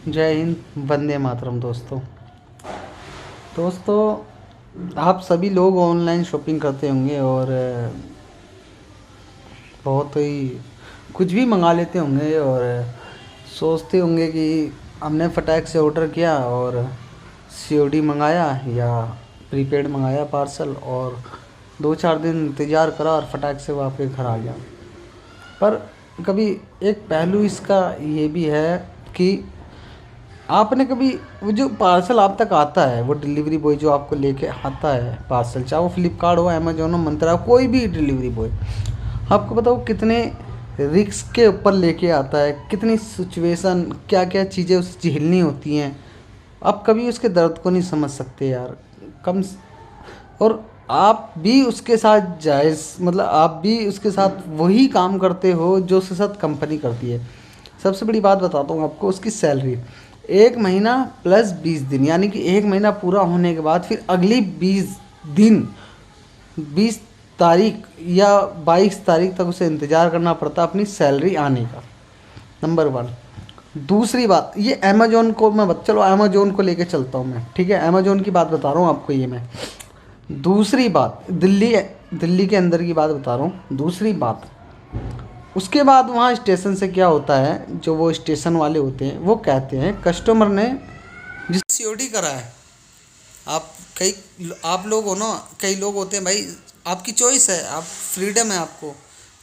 जय हिंद, वंदे मातरम। दोस्तों, आप सभी लोग ऑनलाइन शॉपिंग करते होंगे और बहुत ही कुछ भी मंगा लेते होंगे और सोचते होंगे कि हमने फटाक से ऑर्डर किया और सीओडी मंगाया या प्रीपेड मंगाया पार्सल, और 2-4 दिन इंतज़ार करा और फटाक से वो आपके घर आ गया। पर कभी एक पहलू इसका ये भी है कि आपने कभी वो जो पार्सल आप तक आता है, वो डिलीवरी बॉय जो आपको लेके आता है पार्सल, चाहे वो फ्लिपकार्ट हो, अमेजोन हो, मंत्रा हो, कोई भी डिलीवरी बॉय, आपको बताओ कितने रिस्क के ऊपर लेके आता है, कितनी सिचुएशन, क्या क्या चीज़ें उसे झेलनी होती हैं। आप कभी उसके दर्द को नहीं समझ सकते यार। कम और आप भी उसके साथ जायज़, मतलब आप भी उसके साथ वही काम करते हो जो उसके साथ कंपनी करती है। सबसे बड़ी बात बताता हूँ आपको, उसकी सैलरी 1 महीना प्लस 20 दिन, यानी कि 1 महीना पूरा होने के बाद फिर अगली 20 दिन, 20 तारीख या 22 तारीख तक उसे इंतज़ार करना पड़ता अपनी सैलरी आने का। Number one. दूसरी बात, ये अमेजोन को मैं चलो अमेजोन को लेके चलता हूँ मैं, ठीक है, अमेजोन की बात बता रहा हूँ आपको ये मैं। दूसरी बात, दिल्ली दिल्ली के अंदर की बात बता रहा हूँ। दूसरी बात, उसके बाद वहाँ स्टेशन से क्या होता है, जो वो स्टेशन वाले होते हैं वो कहते हैं कस्टमर ने जिसने सीओडी करा है, आप कई आप लोग हो ना, कई लोग होते हैं भाई, आपकी चॉइस है, आप फ्रीडम है आपको,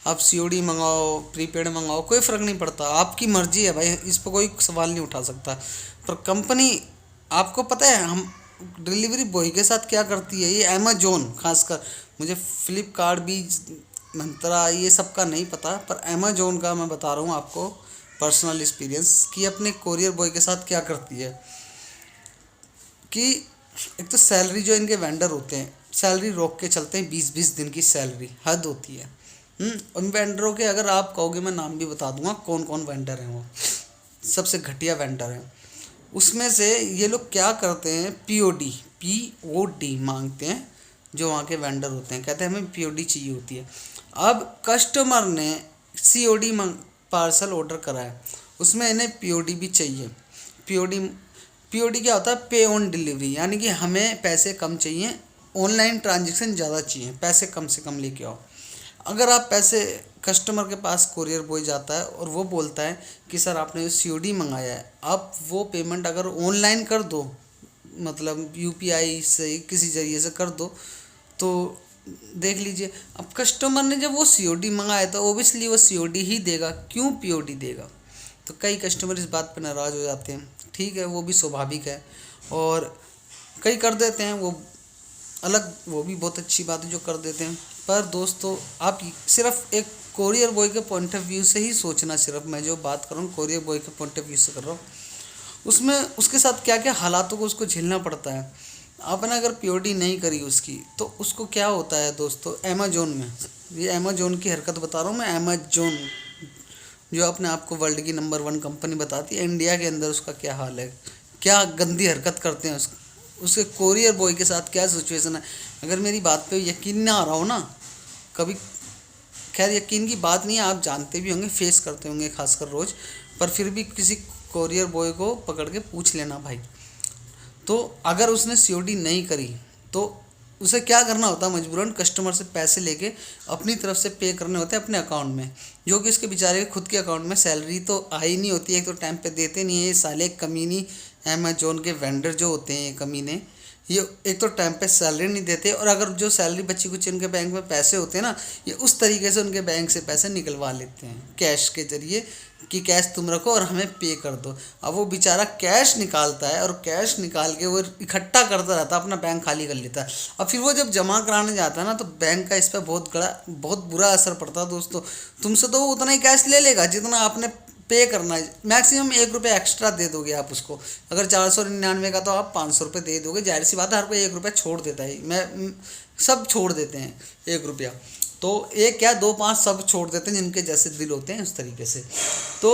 आप सीओडी मंगाओ प्रीपेड मंगाओ, कोई फ़र्क नहीं पड़ता, आपकी मर्ज़ी है भाई, इस पर कोई सवाल नहीं उठा सकता। पर कंपनी, आपको पता है हम डिलीवरी बॉय के साथ क्या करती है, ये अमेजोन खासकर, मुझे फ्लिपकार्ट भी, मंत्रा, ये सब का नहीं पता, पर अमेजोन का मैं बता रहा हूँ आपको पर्सनल एक्सपीरियंस कि अपने कोरियर बॉय के साथ क्या करती है कि एक तो सैलरी जो इनके वेंडर होते हैं, सैलरी रोक के चलते हैं, 20-20 दिन की सैलरी हद होती है। उन वेंडरों के अगर आप कहोगे, मैं नाम भी बता दूंगा कौन कौन वेंडर हैं, वो सबसे घटिया वेंडर हैं। उसमें से ये लोग क्या करते हैं, पीओडी मांगते हैं, जो वहाँ के वेंडर होते हैं, कहते हैं हमें पीओडी चाहिए होती है। अब कस्टमर ने सीओडी पार्सल ऑर्डर करा है, उसमें इन्हें पीओडी भी चाहिए। पीओडी पीओडी क्या होता है, पे ऑन डिलीवरी, यानी कि हमें पैसे कम चाहिए, ऑनलाइन ट्रांजेक्शन ज़्यादा चाहिए, पैसे कम से कम लेके आओ। अगर आप पैसे, कस्टमर के पास कोरियर बॉय जाता है और वो बोलता है कि सर आपने जो सीओडी मंगाया है, आप वो पेमेंट अगर ऑनलाइन कर दो, मतलब यूपीआई से किसी ज़रिए से कर दो, तो देख लीजिए, अब कस्टमर ने जब वो सीओडी मंगाया तो ओबियसली वो सीओडी ही देगा, क्यों पीओडी देगा। तो कई कस्टमर इस बात पर नाराज़ हो जाते हैं, ठीक है, वो भी स्वाभाविक है, और कई कर देते हैं वो अलग, वो भी बहुत अच्छी बात है जो कर देते हैं। पर दोस्तों, आप सिर्फ एक कोरियर बॉय के पॉइंट ऑफ व्यू से ही सोचना, सिर्फ मैं जो बात कर रहा हूँ कोरियर बॉय के पॉइंट ऑफ व्यू से कर रहा हूँ, उसमें उसके साथ क्या क्या हालातों को उसको झेलना पड़ता है। आपने अगर पीओडी नहीं करी उसकी, तो उसको क्या होता है दोस्तों, अमेजोन में, ये अमेजोन की हरकत बता रहा हूँ मैं, अमेजोन जो अपने आप को वर्ल्ड की नंबर 1 कंपनी बताती है, इंडिया के अंदर उसका क्या हाल है, क्या गंदी हरकत करते हैं उसके कोरियर बॉय के साथ, क्या सिचुएशन है। अगर मेरी बात पे यकीन ना आ रहा हो ना कभी, खैर यकीन की बात नहीं है, आप जानते भी होंगे, फेस करते होंगे खासकर रोज़, पर फिर भी किसी कोरियर बॉय को पकड़ के पूछ लेना भाई। तो अगर उसने सीओडी नहीं करी तो उसे क्या करना होता है, मजबूरन कस्टमर से पैसे लेके अपनी तरफ से पे करने होते हैं अपने अकाउंट में, जो कि उसके बेचारे खुद के अकाउंट में सैलरी तो आई नहीं होती है, एक तो टाइम पे देते नहीं है ये साले कमीनी, अमेजोन के वेंडर जो होते हैं ये कमीने, ये एक तो टाइम पे सैलरी नहीं देते, और अगर जो सैलरी बची कुछ उनके बैंक में पैसे होते हैं ना, ये उस तरीके से उनके बैंक से पैसे निकलवा लेते हैं कैश के ज़रिए, कि कैश तुम रखो और हमें पे कर दो। अब वो बेचारा कैश निकालता है और कैश निकाल के वो इकट्ठा करता रहता है, अपना बैंक खाली कर लेता है। अब फिर वो जब जमा कराने जाता है ना, तो बैंक का इस पर बहुत बुरा असर पड़ता है दोस्तों। तुमसे तो वो उतना ही कैश ले लेगा जितना आपने पे करना है, मैक्सिमम 1 रुपये एक्स्ट्रा दे दोगे आप उसको, अगर 499 का तो आप 500 रुपये दे दोगे, जाहिर सी बात है हर कोई 1 रुपया छोड़ देता है, मैं सब छोड़ देते हैं 1 रुपया, तो एक क्या 2-5 सब छोड़ देते हैं, जिनके जैसे दिल होते हैं उस तरीके से। तो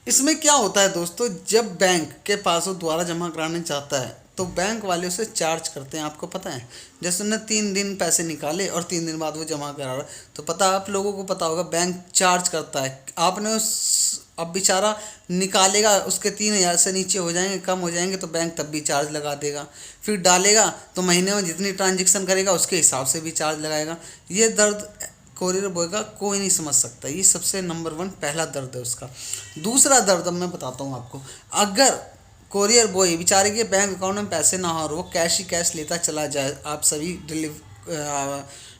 इसमें क्या होता है दोस्तों, जब बैंक के पास वो दोबारा जमा कराने चाहता है तो बैंक वाले उसे चार्ज करते हैं, आपको पता है। जैसे उन्होंने 3 दिन पैसे निकाले और 3 दिन बाद वो जमा करा रहा, तो पता, आप लोगों को पता होगा बैंक चार्ज करता है। आपने उस, अब बेचारा निकालेगा, उसके 3,000 से नीचे हो जाएंगे, कम हो जाएंगे, तो बैंक तब भी चार्ज लगा देगा। फिर डालेगा तो महीने में जितनी ट्रांजेक्शन करेगा उसके हिसाब से भी चार्ज लगाएगा। ये दर्द कोरियर बॉय का कोई नहीं समझ सकता। ये सबसे नंबर 1 पहला दर्द है उसका। दूसरा दर्द अब मैं बताता हूँ आपको। अगर कोरियर बॉय बेचारे के बैंक अकाउंट में पैसे ना हो और वो कैश ही कैश लेता चला जाए, आप सभी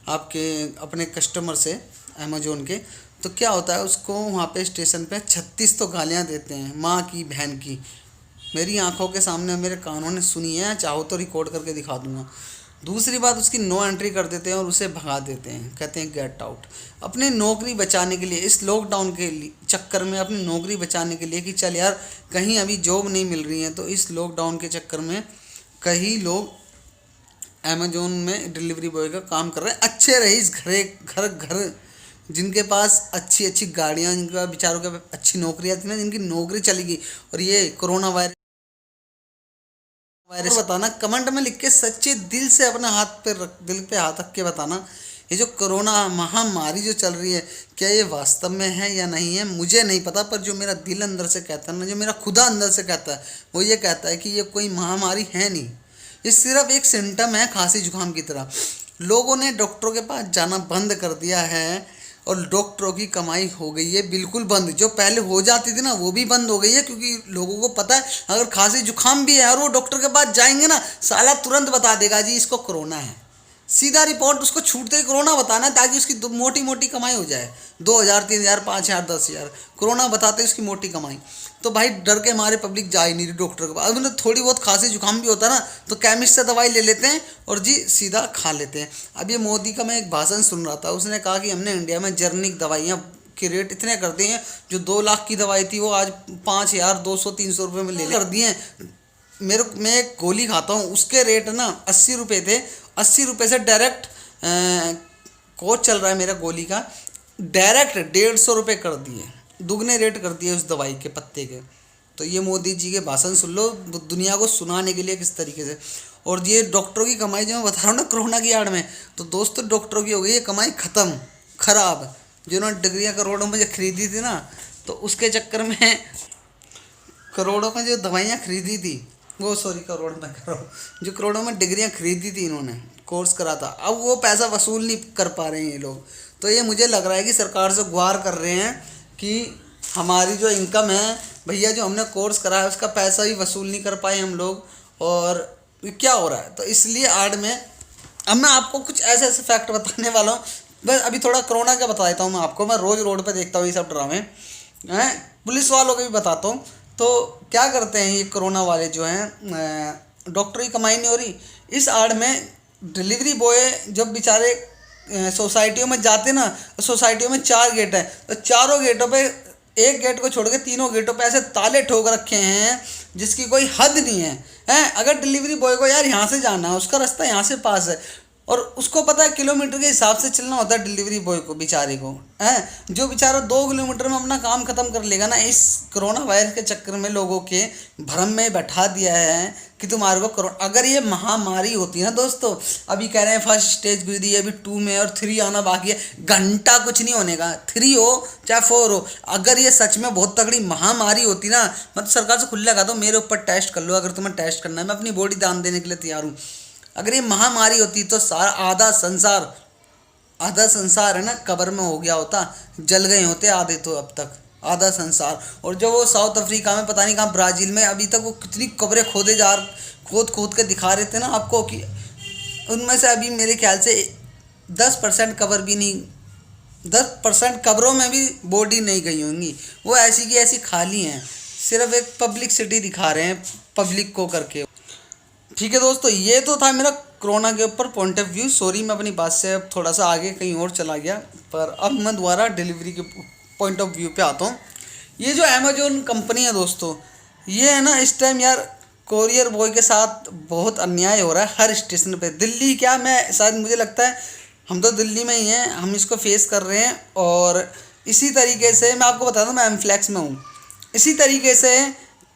आपके अपने कस्टमर से अमेजोन के, तो क्या होता है, उसको वहाँ पे स्टेशन पे 36 तो गालियाँ देते हैं, माँ की बहन की। मेरी आंखों के सामने, मेरे कानों ने सुनी है, चाहो तो रिकॉर्ड करके दिखा दूंगा। दूसरी बात, उसकी नो एंट्री कर देते हैं और उसे भगा देते हैं, कहते हैं गेट आउट। अपनी नौकरी बचाने के लिए, इस लॉकडाउन के चक्कर में अपनी नौकरी बचाने के लिए कि चल यार कहीं अभी जॉब नहीं मिल रही है, तो इस लॉकडाउन के चक्कर में कई लोग अमेजोन में डिलीवरी बॉय का काम कर रहे हैं। अच्छे रईस, घर घर जिनके पास अच्छी अच्छी गाड़ियाँ, जिनके बेचारों के अच्छी नौकरियाँ थी ना, जिनकी नौकरी चली गई, और ये कोरोना वायरस बताना, कमेंट में लिख के सच्चे दिल से अपने दिल पे हाथ रख के बताना, ये जो कोरोना महामारी जो चल रही है, क्या ये वास्तव में है या नहीं है, मुझे नहीं पता। पर जो मेरा दिल अंदर से कहता है ना, जो मेरा खुदा अंदर से कहता है, वो ये कहता है कि ये कोई महामारी है नहीं, ये सिर्फ एक सिम्टम है खांसी जुकाम की तरह। लोगों ने डॉक्टरों के पास जाना बंद कर दिया है और डॉक्टरों की कमाई हो गई है बिल्कुल बंद। जो पहले हो जाती थी ना, वो भी बंद हो गई है, क्योंकि लोगों को पता है अगर खांसी जुकाम भी है और वो डॉक्टर के पास जाएंगे ना, साला तुरंत बता देगा जी इसको कोरोना है। सीधा रिपोर्ट उसको छूटते ही कोरोना बताना है, ताकि उसकी मोटी मोटी कमाई हो जाए, 2,000 3,000 5,000 10,000, कोरोना बताते उसकी मोटी कमाई। तो भाई डर के मारे पब्लिक जा ही नहीं रही डॉक्टर के पास। अब उन्हें थोड़ी बहुत खांसी जुकाम भी होता है ना, तो केमिस्ट से दवाई ले लेते हैं और जी सीधा खा लेते हैं। अब ये मोदी का मैं एक भाषण सुन रहा था, उसने कहा कि हमने इंडिया में जेनेरिक दवाइयाँ के रेट इतने कर दिए हैं, जो 2 लाख की दवाई थी वो आज 5,000 200 300 रुपये में ले कर दिए हैं। मैं एक गोली खाता हूँ, उसके रेट ना 80 रुपये थे, 80 रुपये से डायरेक्ट कोच चल रहा है मेरा गोली का, डायरेक्ट 150 रुपये कर दिए, दुगने रेट कर दिए उस दवाई के पत्ते के। तो ये मोदी जी के भाषण सुन लो, दुनिया को सुनाने के लिए किस तरीके से। और ये डॉक्टरों की कमाई जो मैं बता रहा हूँ ना कोरोना की आड़ में, तो दोस्तों डॉक्टरों की हो गई ये कमाई ख़त्म, ख़राब। जिन्होंने डिग्रियाँ करोड़ों में जो खरीदी थी ना, तो उसके चक्कर में करोड़ों में जो दवाइयाँ खरीदी थी, वो सॉरी करोड़ में करो, जो करोड़ों में डिग्रियाँ खरीदी थी इन्होंने, कोर्स करा था, अब वो पैसा वसूल नहीं कर पा रहे हैं ये लोग। तो ये मुझे लग रहा है कि सरकार से गुहार कर रहे हैं कि हमारी जो इनकम है भैया, जो हमने कोर्स करा है उसका पैसा भी वसूल नहीं कर पाए हम लोग, और ये क्या हो रहा है। तो इसलिए आड़ में अब मैं आपको कुछ ऐसे ऐसे फैक्ट बताने वाला हूँ। बस अभी थोड़ा कोरोना का बता देता हूँ मैं आपको। मैं रोज़ रोड पे देखता हूँ ये सब ड्रामे हैं, पुलिस वालों के भी बताता हूँ। तो क्या करते हैं ये कोरोना वाले जो हैं, डॉक्टर की कमाई नहीं हो रही, इस आड़ में डिलीवरी बॉय जब बेचारे सोसाइटियों में जाते ना, तो सोसाइटियों में 4 गेट हैं, तो चारों गेटों पे, एक गेट को छोड़ के तीनों गेटों पे ऐसे ताले ठोक रखे हैं जिसकी कोई हद नहीं है। अगर डिलीवरी बॉय को यार यहाँ से जाना है, उसका रास्ता यहाँ से पास है, और उसको पता है किलोमीटर के हिसाब से चलना होता है डिलीवरी बॉय को बेचारे को, जो बेचारा 2 किलोमीटर में अपना काम ख़त्म कर लेगा ना, इस कोरोना वायरस के चक्कर में लोगों के भ्रम में बैठा दिया है कि तुम्हारे को कोरोना। अगर ये महामारी होती है ना दोस्तों, अभी कह रहे हैं फर्स्ट स्टेज गुजरी है, अभी 2 में और 3 आना बाकी है, घंटा कुछ नहीं होने का, 3 हो चाहे 4 हो। अगर ये सच में बहुत तगड़ी महामारी होती ना, मैं तो सरकार से खुला कहा दो मेरे ऊपर टेस्ट कर लो, अगर तुम्हें टेस्ट करना है मैं अपनी बॉडी दान देने के लिए तैयार हूँ। अगर ये महामारी होती तो सारा आधा संसार है ना कब्र में हो गया होता, जल गए होते आधे तो अब तक, आधा संसार। और जो वो साउथ अफ्रीका में पता नहीं कहाँ ब्राज़ील में अभी तक वो कितनी कब्रें खोद के दिखा रहे थे ना आपको, कि उनमें से अभी मेरे ख्याल से 10% कब्र भी नहीं, 10% कब्रों में भी बॉडी नहीं गई होंगी, वो ऐसी की ऐसी खाली हैं, सिर्फ एक पब्लिसिटी दिखा रहे हैं पब्लिक को करके। ठीक है दोस्तों, ये तो था मेरा कोरोना के ऊपर पॉइंट ऑफ व्यू। सॉरी मैं अपनी बात से अब थोड़ा सा आगे कहीं और चला गया, पर अब मैं दोबारा डिलीवरी के पॉइंट ऑफ व्यू पे आता हूँ। ये जो अमेजोन कंपनी है दोस्तों, ये है ना इस टाइम यार कोरियर बॉय के साथ बहुत अन्याय हो रहा है हर स्टेशन पे। दिल्ली क्या, मैं शायद मुझे लगता है हम तो दिल्ली में ही हैं, हम इसको फेस कर रहे हैं। और इसी तरीके से मैं आपको बता दूँ, मैं एमफ्लैक्स में हूँ, इसी तरीके से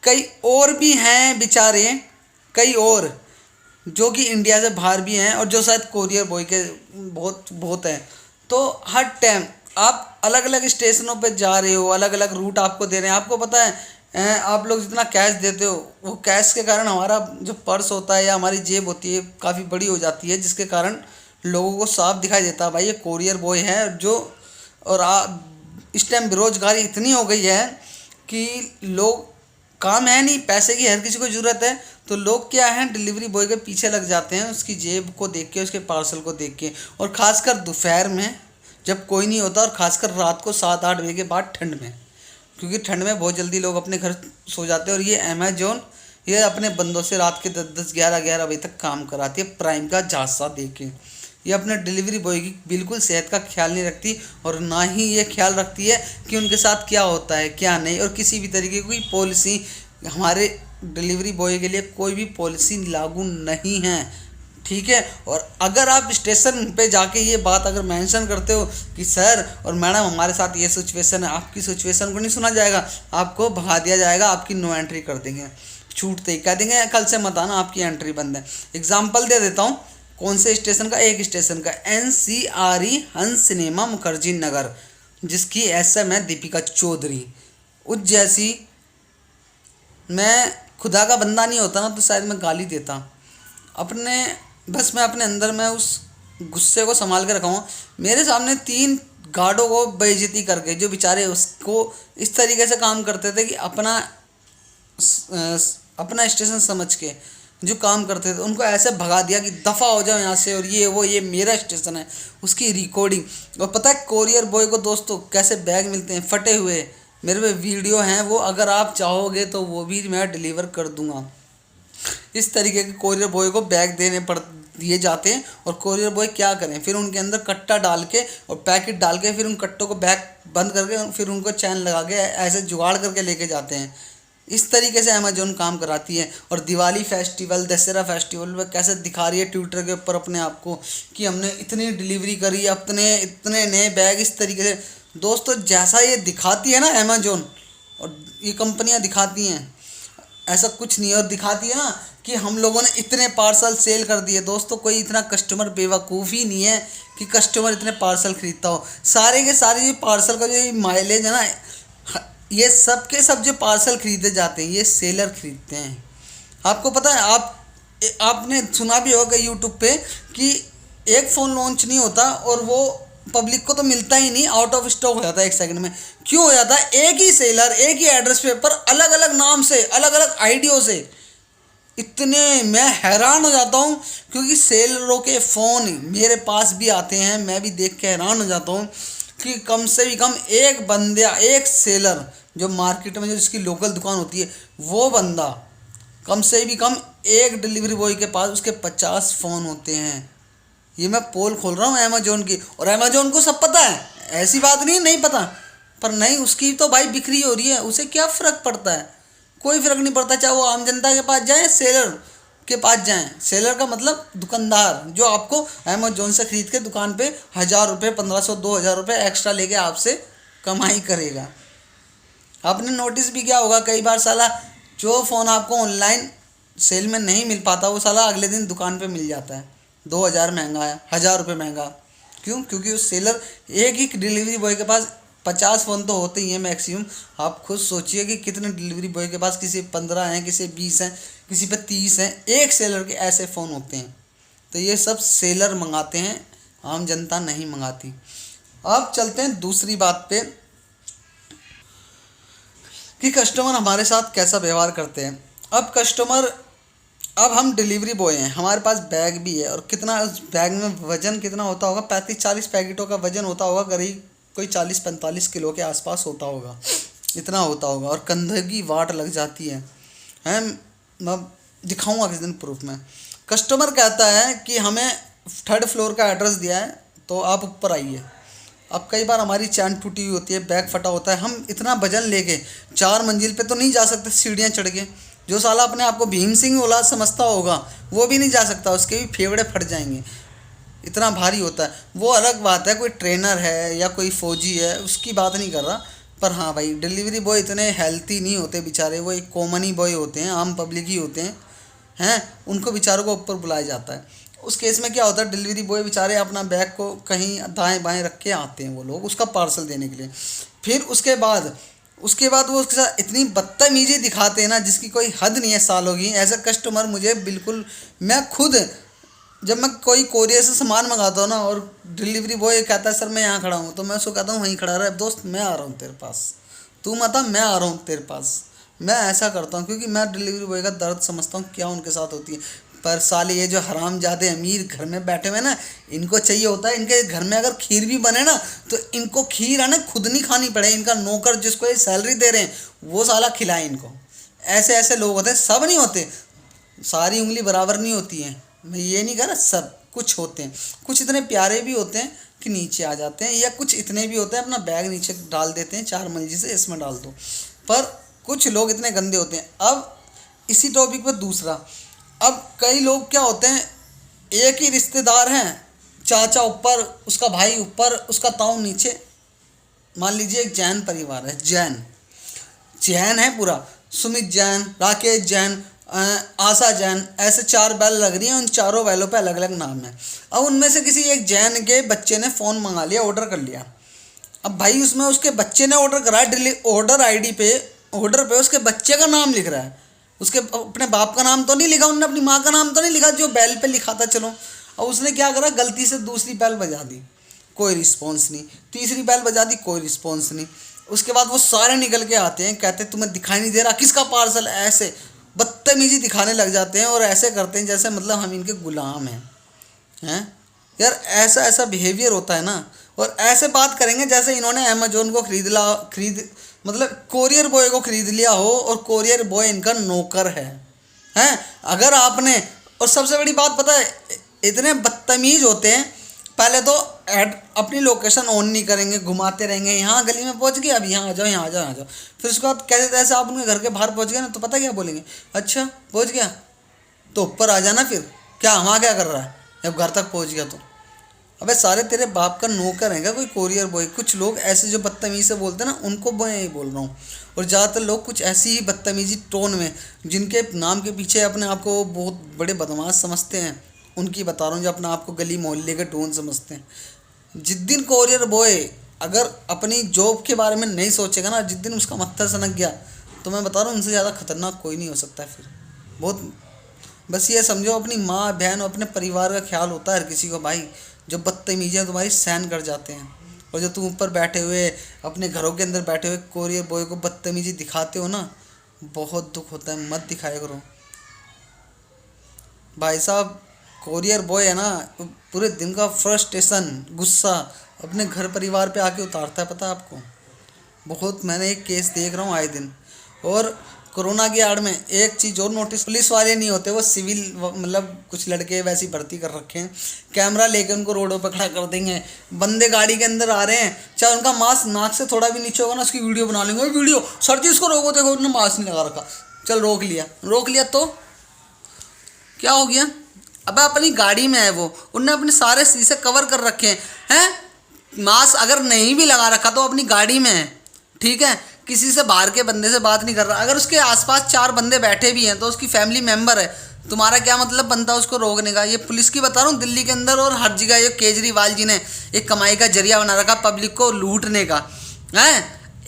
कई और भी हैं बेचारे, कई और जो कि इंडिया से बाहर भी हैं और जो शायद कोरियर बॉय के बहुत बहुत हैं। तो हर टाइम आप अलग अलग स्टेशनों पे जा रहे हो, अलग अलग रूट आपको दे रहे हैं। आपको पता है आप लोग जितना कैश देते हो वो कैश के कारण हमारा जो पर्स होता है या हमारी जेब होती है काफ़ी बड़ी हो जाती है, जिसके कारण लोगों को साफ दिखाई देता है भाई ये कोरियर बॉय है जो। और इस टाइम बेरोजगारी इतनी हो गई है कि लोग, काम है नहीं, पैसे की हर किसी को ज़रूरत है, तो लोग क्या है डिलीवरी बॉय के पीछे लग जाते हैं उसकी जेब को देख के, उसके पार्सल को देख के। और ख़ासकर दोपहर में जब कोई नहीं होता, और ख़ासकर रात को 7-8 बजे के बाद ठंड में, क्योंकि ठंड में बहुत जल्दी लोग अपने घर सो जाते हैं। और ये अमेजोन ये अपने बंदों से रात के 10-10 11-11 बजे तक काम कराती है प्राइम का झांसा दे के। ये अपने डिलीवरी बॉय की बिल्कुल सेहत का ख्याल नहीं रखती, और ना ही ये ख्याल रखती है कि उनके साथ क्या होता है क्या नहीं। और किसी भी तरीके की पॉलिसी हमारे डिलीवरी बॉय के लिए कोई भी पॉलिसी लागू नहीं है, ठीक है। और अगर आप स्टेशन पे जाके ये बात अगर मेंशन करते हो कि सर और मैडम हमारे साथ ये सिचुएशन है, आपकी सिचुएशन को नहीं सुना जाएगा, आपको भगा दिया जाएगा, आपकी नो एंट्री कर देंगे, छूटते ही कह देंगे कल से मत आना, आपकी एंट्री बंद है। एग्जाम्पल दे देता हूँ, कौन से स्टेशन का, एक स्टेशन का, NCRE हंस सिनेमा मुखर्जी नगर, जिसकी SM है दीपिका चौधरी। उस जैसी, मैं खुदा का बंदा नहीं होता ना तो शायद मैं गाली देता अपने, बस मैं अपने अंदर में उस गुस्से को संभाल के रखा हूँ। मेरे सामने 3 गार्डों को बेइज्जती करके, जो बेचारे उसको इस तरीके से काम करते थे कि अपना स्टेशन समझ के जो काम करते थे, उनको ऐसे भगा दिया कि दफ़ा हो जाओ यहाँ से, और ये मेरा स्टेशन है, उसकी रिकॉर्डिंग। और पता है कोरियर बॉय को दोस्तों कैसे बैग मिलते हैं फटे हुए, मेरे पे वीडियो हैं वो, अगर आप चाहोगे तो वो भी मैं डिलीवर कर दूंगा। इस तरीके के कोरियर बॉय को बैग दिए जाते हैं, और कोरियर बॉय क्या करें, फिर उनके अंदर कट्टा डाल के और पैकेट डाल के, फिर उन कट्टों को बैग बंद करके, फिर उनको चैन लगा के ऐसे जुगाड़ करके लेके जाते हैं। इस तरीके से अमेजोन काम कराती है। और दिवाली फेस्टिवल, दशहरा फेस्टिवल में कैसे दिखा रही है ट्विटर के ऊपर अपने आप को कि हमने इतनी डिलीवरी करी, अपने इतने नए बैग, इस तरीके से। दोस्तों जैसा ये दिखाती है ना अमेजोन और ये कंपनियां दिखाती हैं, ऐसा कुछ नहीं है। और दिखाती है ना कि हम लोगों ने इतने पार्सल सेल कर दिए, दोस्तों कोई इतना कस्टमर बेवकूफ़ ही नहीं है कि कस्टमर इतने पार्सल खरीदता हो। सारे के सारे ये पार्सल का जो माइलेज है ना, ये सब के सब जो पार्सल खरीदे जाते हैं ये सेलर खरीदते हैं। आपको पता है, आपने सुना भी होगा यूट्यूब पे कि एक फ़ोन लॉन्च नहीं होता और वो पब्लिक को तो मिलता ही नहीं, आउट ऑफ स्टॉक हो जाता है 1 सेकंड में। क्यों हो जाता है? एक ही सेलर एक ही एड्रेस पे पर अलग अलग नाम से, अलग अलग आईडियों से। इतने मैं हैरान हो जाता हूँ, क्योंकि सेलरों के फ़ोन मेरे पास भी आते हैं, मैं भी देख के हैरान हो जाता हूँ कि कम से भी कम एक बंदा, एक सेलर जो मार्केट में जो जिसकी लोकल दुकान होती है, वो बंदा कम से भी कम एक डिलीवरी बॉय के पास उसके 50 फ़ोन होते हैं। ये मैं पोल खोल रहा हूँ अमेजोन की, और अमेजोन को सब पता है, ऐसी बात नहीं पता, पर नहीं, उसकी तो भाई बिक्री हो रही है, उसे क्या फ़र्क पड़ता है? कोई फ़र्क नहीं पड़ता, चाहे वो आम जनता के पास जाए, सेलर के पास जाएं। सेलर का मतलब दुकानदार, जो आपको अमेजोन से ख़रीद के दुकान पे 1000 रुपये, 1500, 2000 रुपये एक्स्ट्रा लेके आपसे कमाई करेगा। आपने नोटिस भी किया होगा कई बार, साला जो फ़ोन आपको ऑनलाइन सेल में नहीं मिल पाता वो साला अगले दिन दुकान पे मिल जाता है, 2000 महंगा है, 1000 रुपये महंगा। क्यों? क्योंकि उस सेलर, एक ही डिलीवरी बॉय के पास 50 फ़ोन तो होते ही हैं मैक्सिमम। आप खुद सोचिए कि कितने डिलीवरी बॉय के पास, किसी 15 हैं, किसी 20 हैं, किसी पे 30 हैं, एक सेलर के ऐसे फ़ोन होते हैं। तो ये सब सेलर मंगाते हैं, आम जनता नहीं मंगाती। अब चलते हैं दूसरी बात पे कि कस्टमर हमारे साथ कैसा व्यवहार करते हैं। अब हम डिलीवरी बॉय हैं, हमारे पास बैग भी है, और कितना उस बैग में वज़न कितना होता होगा, 35-40 पैकेटों का वज़न होता होगा, करीब कोई 40-45 किलो के आसपास होता होगा, इतना होता होगा। और कंधे की वाट लग जाती है। मैं दिखाऊंगा किस दिन प्रूफ में। कस्टमर कहता है कि हमें 3rd फ्लोर का एड्रेस दिया है तो आप ऊपर आइए। अब कई बार हमारी चैन टूटी हुई होती है, बैग फटा होता है, हम इतना वजन लेके 4 मंजिल पे तो नहीं जा सकते सीढ़ियाँ चढ़ के। जो साला अपने आप को भीम सिंह औलाद समझता होगा वो भी नहीं जा सकता, उसके भी फेफड़े फट जाएंगे, इतना भारी होता है। वो अलग बात है, कोई ट्रेनर है या कोई फौजी है, उसकी बात नहीं कर रहा। पर हाँ भाई, डिलीवरी बॉय इतने हेल्थी नहीं होते बेचारे, वो एक कॉमन ही बॉय होते हैं, आम पब्लिक ही होते हैं। हैं, उनको बेचारों को ऊपर बुलाया जाता है। उस केस में क्या होता है, डिलीवरी बॉय बेचारे अपना बैग को कहीं दाएं बाएं रख के आते हैं वो लोग उसका पार्सल देने के लिए। फिर उसके बाद वो उसके साथ इतनी बदतमीजी दिखाते हैं ना जिसकी कोई हद नहीं है सालों की। ऐसा कस्टमर मुझे बिल्कुल, मैं खुद जब मैं कोई कोरियर से सामान मंगाता हूँ ना और डिलीवरी बॉय कहता है सर मैं यहाँ खड़ा हूँ, तो मैं उसको कहता हूँ वहीं खड़ा रहा दोस्त, मैं आ रहा हूँ तेरे पास, तू मत आ, मैं आ रहा हूँ तेरे पास। मैं ऐसा करता हूँ क्योंकि मैं डिलीवरी बॉय का दर्द समझता हूँ क्या उनके साथ होती है। पर साले ये जो हरामजादे अमीर घर में बैठे हुए ना, इनको चाहिए होता है इनके घर में अगर खीर भी बने ना तो इनको खीर है ना खुद नहीं खानी पड़े, इनका नौकर जिसको ये सैलरी दे रहे हैं वो साला खिलाए इनको। ऐसे ऐसे लोग होते हैं, सब नहीं होते, सारी उंगली बराबर नहीं होती है, मैं ये नहीं कह रहा, सब कुछ होते हैं। कुछ इतने प्यारे भी होते हैं कि नीचे आ जाते हैं, या कुछ इतने भी होते हैं अपना बैग नीचे डाल देते हैं 4 मंजिल से, इसमें डाल दो। पर कुछ लोग इतने गंदे होते हैं। अब इसी टॉपिक पर दूसरा, अब कई लोग क्या होते हैं, एक ही रिश्तेदार हैं, चाचा ऊपर, उसका भाई ऊपर, उसका ताऊ नीचे। मान लीजिए एक जैन परिवार है, जैन है पूरा, सुमित जैन, राकेश जैन, आशा जैन, ऐसे 4 बैल लग रही हैं, उन चारों बैलों पे अलग अलग नाम है। अब उनमें से किसी एक जैन के बच्चे ने फ़ोन मंगा लिया, ऑर्डर कर लिया। अब भाई उसमें उसके बच्चे ने ऑर्डर करा है, ऑर्डर पे उसके बच्चे का नाम लिख रहा है, उसके अपने बाप का नाम तो नहीं लिखा, उन्होंने अपनी माँ का नाम तो नहीं लिखा जो बैल पे लिखा था। चलो, और उसने क्या करा, गलती से दूसरी बैल बजा दी, कोई रिस्पॉन्स नहीं, तीसरी बैल बजा दी, कोई रिस्पॉन्स नहीं। उसके बाद वो सारे निकल के आते हैं, कहते हैं तुम्हें दिखाई नहीं दे रहा किसका पार्सल, ऐसे बदतमीजी दिखाने लग जाते हैं और ऐसे करते हैं जैसे मतलब हम इनके गुलाम हैं। यार ऐसा ऐसा बिहेवियर होता है ना, और ऐसे बात करेंगे जैसे इन्होंने अमेजोन को मतलब कोरियर बॉय को खरीद लिया हो और कोरियर बॉय इनका नौकर हैं। अगर आपने, और सबसे बड़ी बात पता है, इतने बदतमीज होते हैं, पहले तो अपनी लोकेशन ऑन नहीं करेंगे, घुमाते रहेंगे, यहाँ गली में पहुँच गए, अब यहाँ आ जाओ, यहाँ आ जाओ, यहाँ आ जाओ। फिर उसके बाद कैसे तैसे आप उनके घर के बाहर पहुँच गए ना, तो पता क्या बोलेंगे, अच्छा पहुँच गया तो ऊपर आ जाना, फिर क्या वहाँ क्या कर रहा है जब घर तक पहुँच गया तो। अबे सारे तेरे बाप का नौकर है क्या कोई कोरियर बॉय। कुछ लोग ऐसे जो बदतमीजी से बोलते हैं ना, उनको मैं यही बोल रहा हूँ। और ज़्यादातर लोग कुछ ऐसी ही बदतमीजी टोन में, जिनके नाम के पीछे अपने आप को बहुत बड़े बदमाश समझते हैं, उनकी बता रहा हूँ, जो अपने आप को गली मोहल्ले के टोन समझते हैं। जिस दिन कोरियर बॉय अगर अपनी जॉब के बारे में नहीं सोचेगा ना, जिस दिन उसका मत्था सनक गया, तो मैं बता रहा हूँ उनसे ज़्यादा खतरनाक कोई नहीं हो सकता है। फिर बहुत, बस ये समझो अपनी माँ बहन और अपने परिवार का ख्याल होता है हर किसी को भाई। जो बदतमीजियाँ तुम्हारी सहन कर जाते हैं, और जो तुम ऊपर बैठे हुए अपने घरों के अंदर बैठे हुए कोरियर बॉय को बदतमीजी दिखाते हो ना, बहुत दुख होता है, मत दिखाया करो भाई साहब। कोरियर बॉय है ना, पूरे दिन का फ्रस्ट्रेशन, गुस्सा अपने घर परिवार पे आके उतारता है, पता है आपको। बहुत, मैंने एक केस देख रहा हूँ आए दिन। और कोरोना की आड़ में एक चीज़ और नोटिस, पुलिस वाले नहीं होते, वो सिविल, मतलब कुछ लड़के वैसी भर्ती कर रखे हैं, कैमरा लेके उनको रोडों पर खड़ा कर देंगे। बंदे गाड़ी के अंदर आ रहे हैं, चाहे उनका मास्क नाक से थोड़ा भी नीचे होगा ना, उसकी वीडियो बना लेंगे, वीडियो सर जी इसको रोको, देखो उन्होंने मास्क नहीं लगा रखा, चल रोक लिया तो क्या हो गया। अब अपनी गाड़ी में है वो, उनने अपने सारे शीशे कवर कर रखे हैं, मास्क अगर नहीं भी लगा रखा तो अपनी गाड़ी में है, ठीक है, किसी से बाहर के बंदे से बात नहीं कर रहा। अगर उसके आसपास 4 बंदे बैठे भी हैं तो उसकी फैमिली मेंबर है, तुम्हारा क्या मतलब बनता है उसको रोकने का। ये पुलिस की बता रहा हूँ, दिल्ली के अंदर और हर जगह ये केजरीवाल जी ने एक कमाई का जरिया बना रखा पब्लिक को लूटने का है।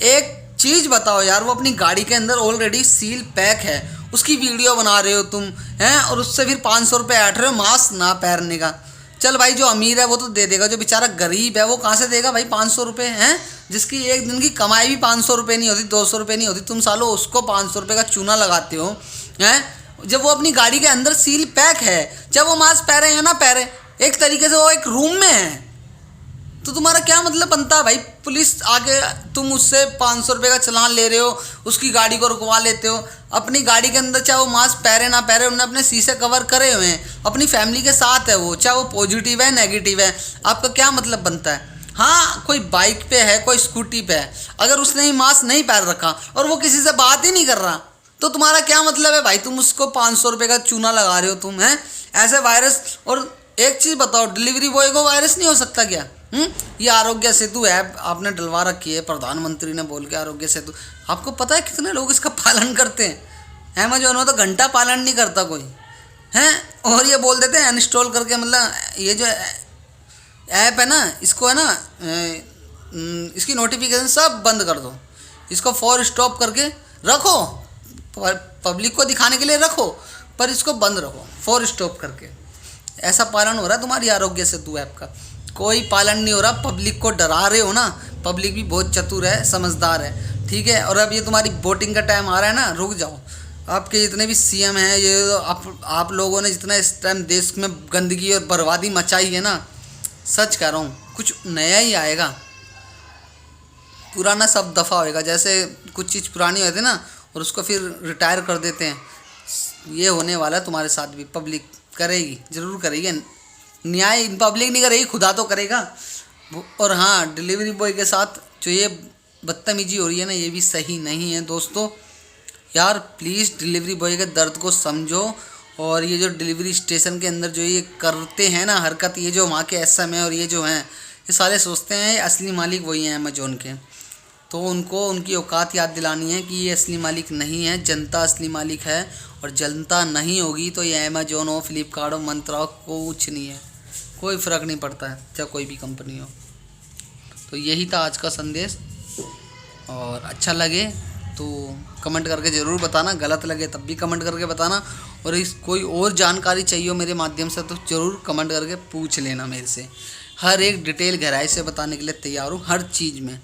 एक चीज़ बताओ यार, वो अपनी गाड़ी के अंदर ऑलरेडी सील पैक है, उसकी वीडियो बना रहे हो तुम हैं, और उससे फिर 500 रुपये ऐट रहे हो मास्क ना पहनने का। चल भाई जो अमीर है वो तो दे देगा, जो बेचारा गरीब है वो कहाँ से देगा भाई 500 रुपये हैं, जिसकी एक दिन की कमाई भी 500 रुपये नहीं होती, 200 रुपये नहीं होती, तुम सालों उसको 500 रुपये का चूना लगाते हो हैं। जब वो अपनी गाड़ी के अंदर सील पैक है, जब वो मास्क पहरे या ना पहरे, एक तरीके से वो एक रूम में है, तो तुम्हारा क्या मतलब बनता है भाई। पुलिस आके तुम उससे 500 रुपये का चालान ले रहे हो, उसकी गाड़ी को रुकवा लेते हो, अपनी गाड़ी के अंदर चाहे वो मास्क पहरे ना पहरे, उन्होंने अपने शीशे कवर करे हुए हैं, अपनी फैमिली के साथ है वो, चाहे वो पॉजिटिव है नेगेटिव है, आपका क्या मतलब बनता है। हाँ, कोई बाइक पे है, कोई स्कूटी पे है, अगर उसने ही मास्क नहीं पहन रखा और वो किसी से बात ही नहीं कर रहा, तो तुम्हारा क्या मतलब है भाई, तुम उसको 500 रुपये का चूना लगा रहे हो तुम हैं ऐसे वायरस। और एक चीज़ बताओ, डिलीवरी बॉय को वायरस नहीं हो सकता क्या। ये आरोग्य सेतु ऐप आपने डलवा रखी है, प्रधानमंत्री ने बोल के आरोग्य सेतु, आपको पता है कितने लोग इसका पालन करते हैं। अमेजोन में तो घंटा पालन नहीं करता कोई, हैं। और ये बोल देते हैं अनइंस्टॉल करके, मतलब ये जो ऐप है ना, इसको है ना इसकी नोटिफिकेशन सब बंद कर दो, इसको फॉर स्टॉप करके रखो, पब्लिक को दिखाने के लिए रखो, पर इसको बंद रखो फॉर स्टॉप करके। ऐसा पालन हो रहा है तुम्हारी आरोग्य सेतु ऐप का, कोई पालन नहीं हो रहा। पब्लिक को डरा रहे हो ना, पब्लिक भी बहुत चतुर है, समझदार है, ठीक है। और अब ये तुम्हारी वोटिंग का टाइम आ रहा है ना, रुक जाओ। आपके जितने भी सीएम हैं, ये आप लोगों ने जितना इस टाइम देश में गंदगी और बर्बादी मचाई है ना, सच कह रहा हूँ कुछ नया ही आएगा, पुराना सब दफ़ा होएगा। जैसे कुछ चीज़ पुरानी होती है ना और उसको फिर रिटायर कर देते हैं, ये होने वाला है तुम्हारे साथ भी। पब्लिक करेगी, ज़रूर करेगी न्याय, पब्लिक नहीं करेगी, खुदा तो करेगा। और हाँ, डिलीवरी बॉय के साथ जो ये बदतमीजी हो रही है ना, ये भी सही नहीं है दोस्तों। यार प्लीज़ डिलीवरी बॉय के दर्द को समझो। और ये जो डिलीवरी स्टेशन के अंदर जो ये करते हैं ना हरकत, ये जो वहाँ के एसएम है और ये जो हैं, ये सारे सोचते हैं असली मालिक वही हैं अमेजोन के। तो उनको उनकी औकात याद दिलानी है कि ये असली मालिक नहीं है, जनता असली मालिक है। और जनता नहीं होगी तो ये अमेजोन हो, फ्लिपकार्ट हो, मंत्रा हो, कुछ नहीं है, कोई फ़र्क नहीं पड़ता है, चाहे कोई भी कंपनी हो। तो यही था आज का संदेश, और अच्छा लगे तो कमेंट करके ज़रूर बताना, गलत लगे तब भी कमेंट करके बताना। और इस कोई और जानकारी चाहिए हो मेरे माध्यम से तो ज़रूर कमेंट करके पूछ लेना मेरे से। हर एक डिटेल गहराई से बताने के लिए तैयार हूँ, हर चीज़ में।